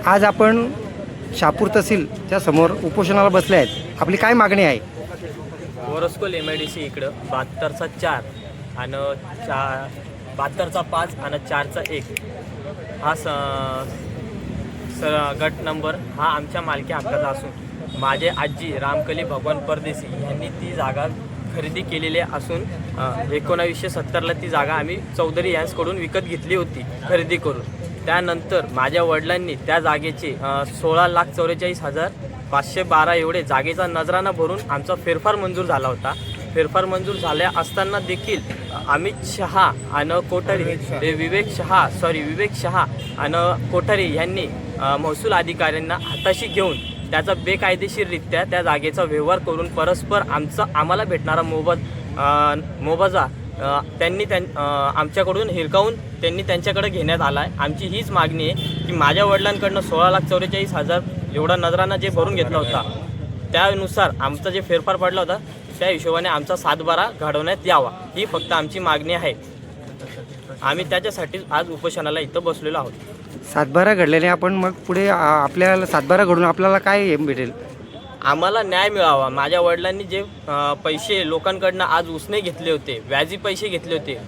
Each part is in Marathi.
आज आपण शहापूर तहसीलच्या समोर उपोषणाला बसले आहेत. आपली काय मागणी आहे? वरस्कोल MIDC इकडं 72चा 4 आणि 72चा 5 आणि 4चा 1 हा गट नंबर हा आमच्या मालकी हक्काचा असून माझे आजी रामकली भगवान परदेशी यांनी ती जागा खरेदी केलेली असून 1970ला ती जागा आम्ही चौधरी यांच्याकडून विकत घेतली होती खरेदी करून. त्यानंतर माझ्या वडिलांनी त्या जागेचे 16,44,512 एवढे जागेचा नजराना भरून आमचा फेरफार मंजूर झाला होता. फेरफार मंजूर झाल्या असताना देखील अमित शहा आणि कोठारी विवेक शहा आणि कोठारी यांनी महसूल अधिकाऱ्यांना हाताशी घेऊन त्याचा बेकायदेशीररित्या त्या जागेचा व्यवहार करून परस्पर आम्हाला भेटणारा मोबदला त्यांनी आमच्याकडून हिरकावून त्यांनी त्यांच्याकडे घेण्यात आला आहे. आमची हीच मागणी आहे की माझ्या वडिलांकडनं 16,44,000 एवढा नजराना जे भरून घेतला होता त्यानुसार आमचा जे फेरफार पडला होता त्या हिशोबाने आमचा 7/12 घडवण्यात यावा ही फक्त आमची मागणी आहे. आम्ही त्याच्यासाठी आज उपोषणाला इथं बसलेलो आहोत. 7/12 घडल्याने आपण मग पुढे आपल्याला 7/12 घडून आपल्याला काय भेटेल? आम्हाला न्याय मिळावा. माझ्या वडिलांनी जे पैसे लोकांकडनं आज उसने घेतले होते, व्याजी पैसे घेतले होते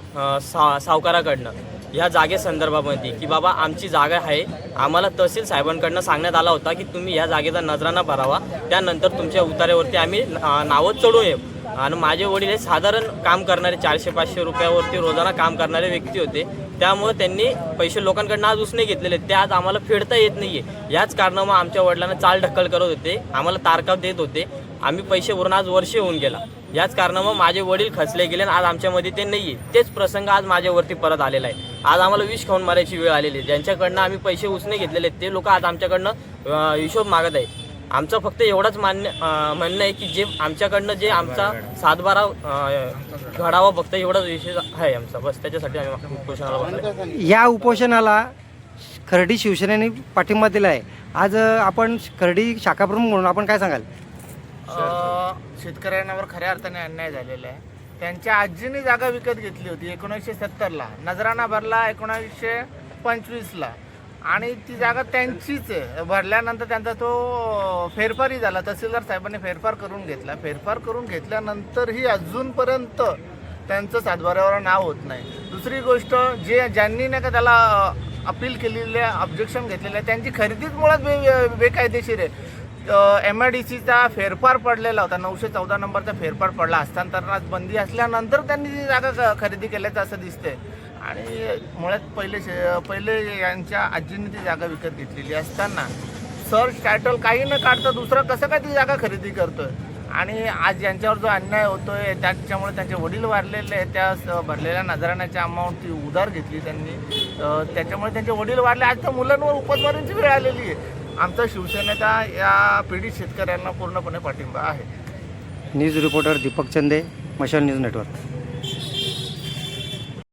सावकाराकडनं ह्या जागेसंदर्भामध्ये की बाबा आमची जागा आहे, आम्हाला तहसील साहेबांकडनं सांगण्यात आला होता की तुम्ही ह्या जागेचा नजराना भरावा, त्यानंतर तुमच्या उतार्यावरती आम्ही नावं चढवून येऊ. आणि माझे वडील हे साधारण काम करणारे 400-500 रुपयावरती रोजाना काम करणारे व्यक्ती होते. त्यामुळे त्यांनी पैसे लोकांकडनं आज उसने घेतलेले ते आज आम्हाला फेडता येत नाही आहे. याच कारणामुळे आमच्या वडिलांना चाल ढकल करत होते, आम्हाला तारखा देत होते. आम्ही पैसे भरून आज वर्ष होऊन गेला. याच कारणामुळे माझे वडील खचले गेले आणि आज आमच्यामध्ये ते नाही आहे. तेच प्रसंग आज माझ्यावरती परत आलेला आहे. आज आम्हाला विष खाऊन मारायची वेळ आलेली आहे. ज्यांच्याकडनं आम्ही पैसे उसने घेतलेले ते लोक आज आमच्याकडनं हिशोब मागत आहेत. आमचं फक्त एवढंच म्हणणं आहे की जे आमच्याकडनं जे आमचा 7/12 घडावा फक्त एवढाच विषय आहे आमचा, बस त्याच्यासाठी आम्ही उपोषणाला बसलो. या उपोषणाला खर्डी शिवसेनेने पाठिंबा दिला आहे. आज आपण खर्डी शाखाप्रमुख म्हणून आपण काय सांगाल? शेतकऱ्यांवर खऱ्या अर्थाने अन्याय झालेला आहे. त्यांच्या आजीने जागा विकत घेतली होती 1970ला, नजराना भरला 1925ला आणि ती जागा त्यांचीच आहे. भरल्यानंतर त्यांचा तो फेरफारही झाला, तहसीलदार साहेबांनी फेरफार करून घेतला. फेरफार करून घेतल्यानंतरही अजूनपर्यंत त्यांचं 7/12वर नाव होत नाही. दुसरी गोष्ट ज्यांनी नाही का त्याला अपील केलेली आहे, ऑब्जेक्शन घेतलेलं आहे, त्यांची खरेदीच मुळात बेकायदेशीर आहे. MIDCचा फेरफार पडलेला होता, 914 नंबरचा फेरफार पडला, हस्तांतरणात बंदी असल्यानंतर त्यांनी ती जागा खरेदी केल्याचं असं दिसतंय. आणि मुळात पहिले यांच्या आजींनी ती जागा विकत घेतलेली असताना सर्च टायटल काही न काढता दुसरं कसं काय ती जागा खरेदी करतोय. आणि आज यांच्यावर जो अन्याय होतोय त्याच्यामुळे त्यांचे वडील वारलेले आहेत, त्या भरलेल्या नजराण्याच्या अमाऊंट ती उधार घेतली त्यांनी, त्याच्यामुळे त्यांचे वडील वारले. आज त्या मुलांवर उपासमारीची वेळ आलेली आहे. आमचा शिवसेनेचा या पीडित शेतकऱ्यांना पूर्णपणे पाठिंबा आहे. न्यूज रिपोर्टर दीपक चंदे, मशाल न्यूज नेटवर्क.